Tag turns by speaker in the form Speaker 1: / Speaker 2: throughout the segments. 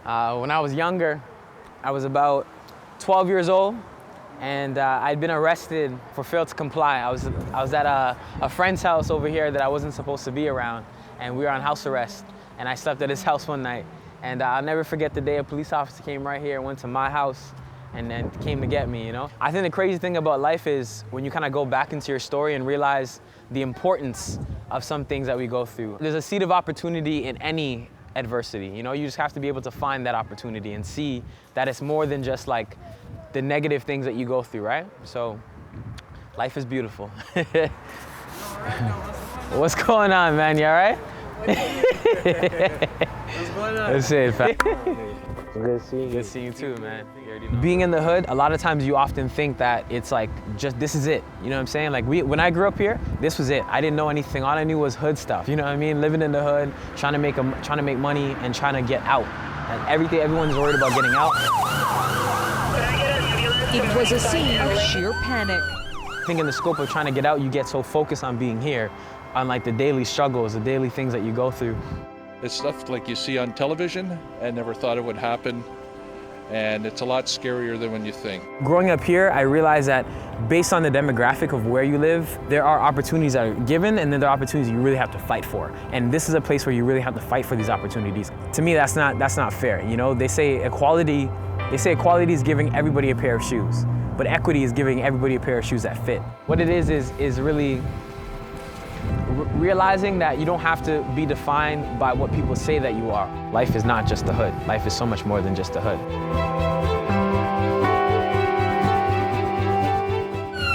Speaker 1: When I was younger, I was about 12 years old, and I'd been arrested for fail to comply. I was at a friend's house over here that I wasn't supposed to be around, and we were on house arrest. And I slept at his house one night, and I'll never forget the day a police officer came right here, went to my house, and then came to get me, you know? I think the crazy thing about life is when you kind of go back into your story and realize the importance of some things that we go through. There's a seed of opportunity in any adversity, you know? You just have to be able to find that opportunity and see that it's more than just like the negative things that you go through, right? So, life is beautiful. What's going on, man? You all right?
Speaker 2: What's going on?
Speaker 1: That's it, fam. Good seeing you too, man. Being in the hood, a lot of times you often think that it's like, just this is it. You know what I'm saying? Like when I grew up here, this was it. I didn't know anything. All I knew was hood stuff. You know what I mean? Living in the hood, trying to make money and trying to get out. And everyone's worried about getting out.
Speaker 3: It was a scene of sheer panic.
Speaker 1: I think in the scope of trying to get out, you get so focused on being here, on like the daily struggles, the daily things that you go through.
Speaker 4: It's stuff like you see on television and never thought it would happen. And it's a lot scarier than when you think.
Speaker 1: Growing up here, I realized that based on the demographic of where you live, there are opportunities that are given, and then there are opportunities you really have to fight for. And this is a place where you really have to fight for these opportunities. To me, that's not fair. You know, they say equality is giving everybody a pair of shoes, but equity is giving everybody a pair of shoes that fit. What it is really realizing that you don't have to be defined by what people say that you are. Life is not just the hood. Life is so much more than just the hood.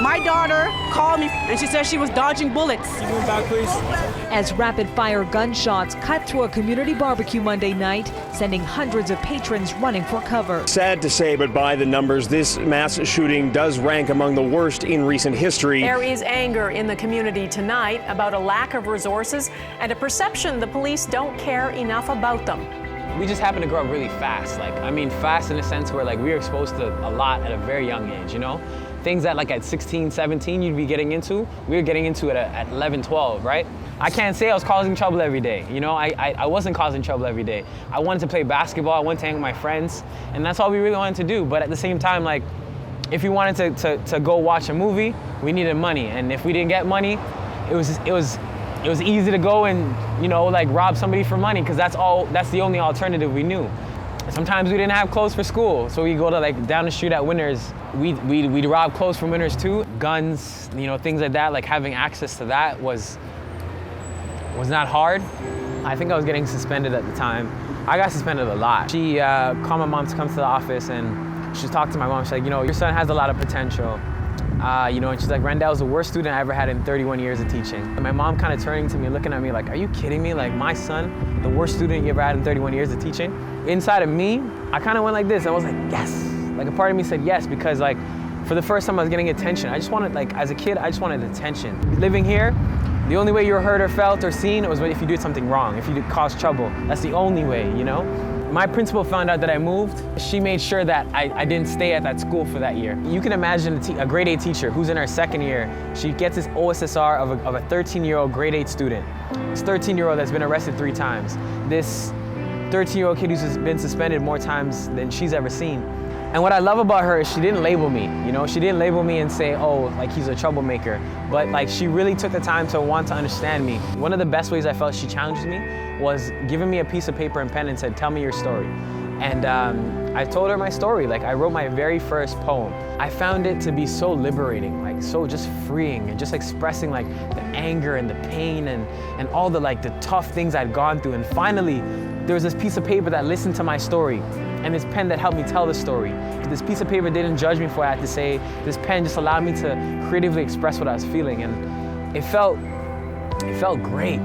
Speaker 5: My daughter called me and she said she was dodging bullets.
Speaker 2: You going back, please?
Speaker 3: As rapid-fire gunshots cut through a community barbecue Monday night, sending hundreds of patrons running for cover.
Speaker 6: Sad to say, but by the numbers, this mass shooting does rank among the worst in recent history.
Speaker 7: There is anger in the community tonight about a lack of resources and a perception the police don't care enough about them.
Speaker 1: We just happen to grow up really fast. Fast in a sense where we were exposed to a lot at a very young age, you know? Things that at 16, 17 you'd be getting into, we were getting into it at 11, 12, right? I can't say I was causing trouble every day, you know? I wasn't causing trouble every day. I wanted to play basketball, I wanted to hang with my friends, and that's all we really wanted to do. But at the same time, if we wanted to go watch a movie, we needed money. And if we didn't get money, it was easy to go and, rob somebody for money, because that's the only alternative we knew. Sometimes we didn't have clothes for school, so we go to down the street at Winners. We'd rob clothes from Winners too. Guns, things like that, having access to that was not hard. I think I was getting suspended at the time. I got suspended a lot. She called my mom to come to the office, and she talked to my mom. She's like, your son has a lot of potential. And she's like, Randell's the worst student I ever had in 31 years of teaching. And my mom kind of turning to me, looking at me like, are you kidding me? Like, my son, the worst student you ever had in 31 years of teaching? Inside of me, I kind of went like this. I was like, yes. A part of me said yes, because for the first time I was getting attention. I just wanted, as a kid, I just wanted attention. Living here, the only way you were heard or felt or seen was if you did something wrong, if you did cause trouble. That's the only way, My principal found out that I moved. She made sure that I didn't stay at that school for that year. You can imagine a grade 8 teacher who's in her second year. She gets this OSSR of a 13-year-old grade 8 student. This 13-year-old that's been arrested 3 times. This 13-year-old kid who's been suspended more times than she's ever seen. And what I love about her is she didn't label me, She didn't label me and say, oh, he's a troublemaker. But she really took the time to want to understand me. One of the best ways I felt she challenged me was giving me a piece of paper and pen and said, tell me your story. And I told her my story. I wrote my very first poem. I found it to be so liberating, so just freeing, and just expressing the anger and the pain and all the tough things I'd gone through. And finally, there was this piece of paper that listened to my story, and this pen that helped me tell the story. This piece of paper didn't judge me for what I had to say. This pen just allowed me to creatively express what I was feeling, and it felt great.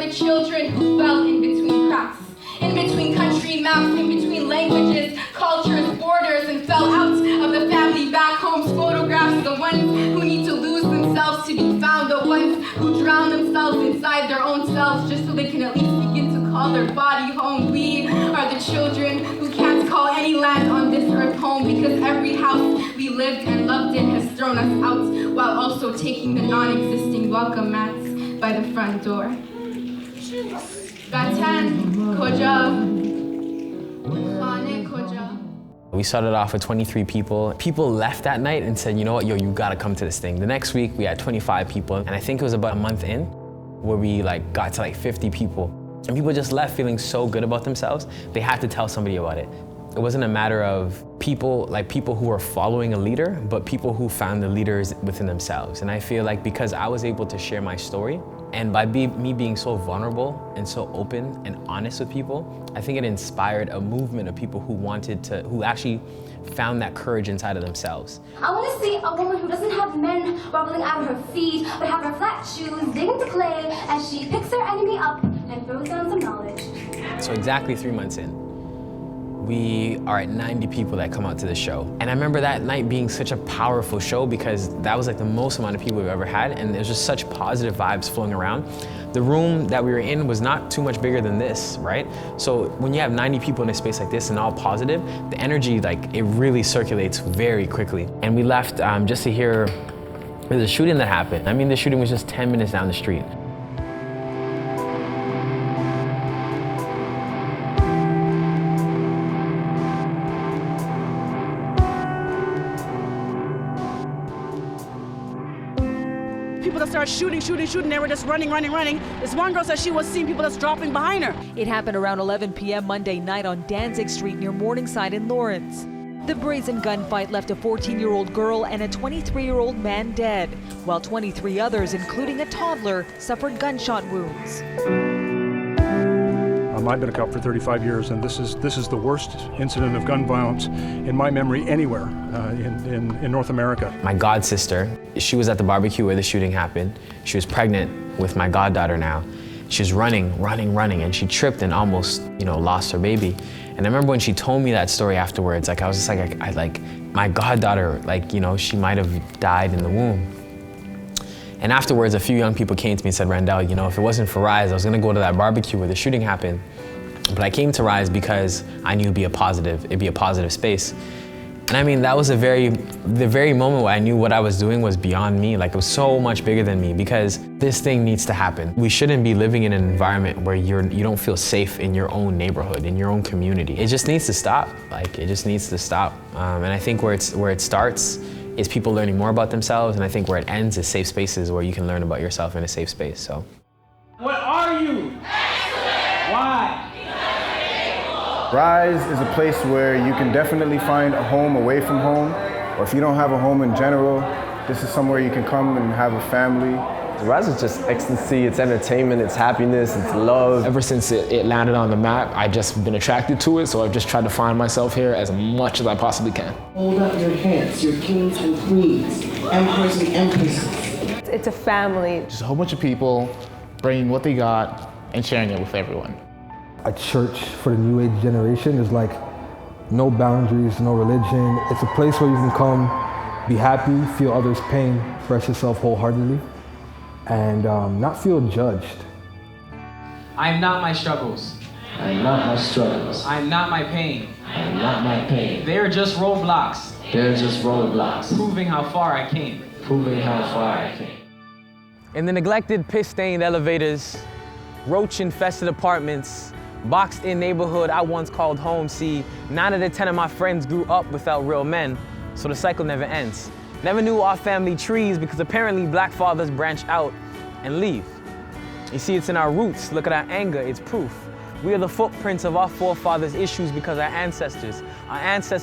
Speaker 2: the children who fell in between cracks, in between country maps, in between languages, cultures, borders, and fell out of the family back home's photographs. The ones who need to lose themselves to be found, the ones who drown themselves inside their own selves just so they can at least begin to call their body home. We are the children who can't call any land on this earth home because every house we lived and loved in has thrown us out while also taking the non-existing welcome mats by the front door. Gatan, Koja, Khane Koja.
Speaker 1: We started off with 23 people. People left that night and said, you know what, yo, you gotta come to this thing. The next week we had 25 people, and I think it was about a month in where we got to 50 people. And people just left feeling so good about themselves, they had to tell somebody about it. It wasn't a matter of people who were following a leader, but people who found the leaders within themselves. And I feel like because I was able to share my story, and by me being so vulnerable and so open and honest with people, I think it inspired a movement of people who actually found that courage inside of themselves.
Speaker 8: I want to see a woman who doesn't have men wobbling out of her feet, but have her flat shoes digging to clay as she picks her enemy up and throws down some knowledge.
Speaker 1: So exactly 3 months in, we are at 90 people that come out to the show. And I remember that night being such a powerful show because that was the most amount of people we've ever had, and there's just such positive vibes flowing around. The room that we were in was not too much bigger than this, right? So when you have 90 people in a space like this and all positive, the energy, it really circulates very quickly. And we left just to hear there's a shooting that happened. I mean, the shooting was just 10 minutes down the street.
Speaker 5: People that started shooting, they were just running. This one girl said she was seeing people that's dropping behind her.
Speaker 3: It happened around 11 p.m. Monday night on Danzig Street near Morningside in Lawrence. The brazen gunfight left a 14-year-old girl and a 23-year-old man dead, while 23 others, including a toddler, suffered gunshot wounds.
Speaker 9: I've been a cop for 35 years, and this is the worst incident of gun violence in my memory anywhere in North America.
Speaker 1: My god sister, she was at the barbecue where the shooting happened. She was pregnant with my goddaughter now. She was running, and she tripped and almost, lost her baby. And I remember when she told me that story afterwards, I was just my goddaughter, she might have died in the womb. And afterwards, a few young people came to me and said, Randell, if it wasn't for Rise, I was gonna go to that barbecue where the shooting happened. But I came to Rise because I knew it'd be a positive space. And I mean, that was the very moment where I knew what I was doing was beyond me. It was so much bigger than me because this thing needs to happen. We shouldn't be living in an environment where you don't feel safe in your own neighborhood, in your own community. It just needs to stop. It just needs to stop. And I think where it starts is people learning more about themselves, and I think where it ends is safe spaces where you can learn about yourself in a safe space. So.
Speaker 10: What are you? Excellent. Why?
Speaker 11: Rise is a place where you can definitely find a home away from home, or if you don't have a home in general, this is somewhere you can come and have a family.
Speaker 12: Rise is just ecstasy, it's entertainment, it's happiness, it's love.
Speaker 13: Ever since it landed on the map, I've just been attracted to it, so I've just tried to find myself here as much as I possibly can.
Speaker 14: Hold up your hands, your kings and queens, emperors and empresses.
Speaker 15: It's a family.
Speaker 16: Just a whole bunch of people bringing what they got and sharing it with everyone.
Speaker 17: A church for the new age generation is no boundaries, no religion. It's a place where you can come, be happy, feel others' pain, express yourself wholeheartedly, and not feel judged.
Speaker 10: I am not my struggles.
Speaker 14: I am not my struggles.
Speaker 10: I am not my pain.
Speaker 14: I am not my pain.
Speaker 10: They are just roadblocks.
Speaker 14: They are just roadblocks.
Speaker 10: Proving how far I came.
Speaker 14: Proving how far I came.
Speaker 1: In the neglected, piss-stained elevators, roach-infested apartments, boxed-in neighborhood I once called home, see, 9 out of 10 of my friends grew up without real men, so the cycle never ends. Never knew our family trees because apparently black fathers branch out and leave. You see, it's in our roots. Look at our anger, it's proof. We are the footprints of our forefathers' issues because our ancestors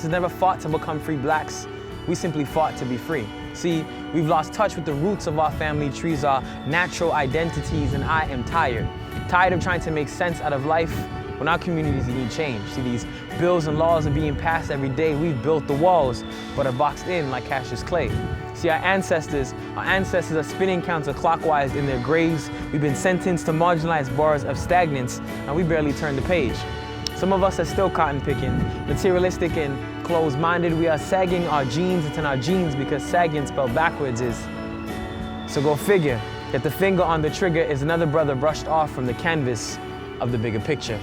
Speaker 1: never fought to become free blacks. We simply fought to be free. See, we've lost touch with the roots of our family trees, our natural identities, and I am tired. Tired of trying to make sense out of life when our communities need change. See, these bills and laws are being passed every day. We've built the walls, but are boxed in like Cassius Clay. See, our ancestors are spinning counterclockwise in their graves. We've been sentenced to marginalized bars of stagnance, and we barely turned the page. Some of us are still cotton picking, materialistic and closed-minded. We are sagging our jeans into our jeans because sagging spelled backwards is. So go figure that the finger on the trigger is another brother brushed off from the canvas of the bigger picture.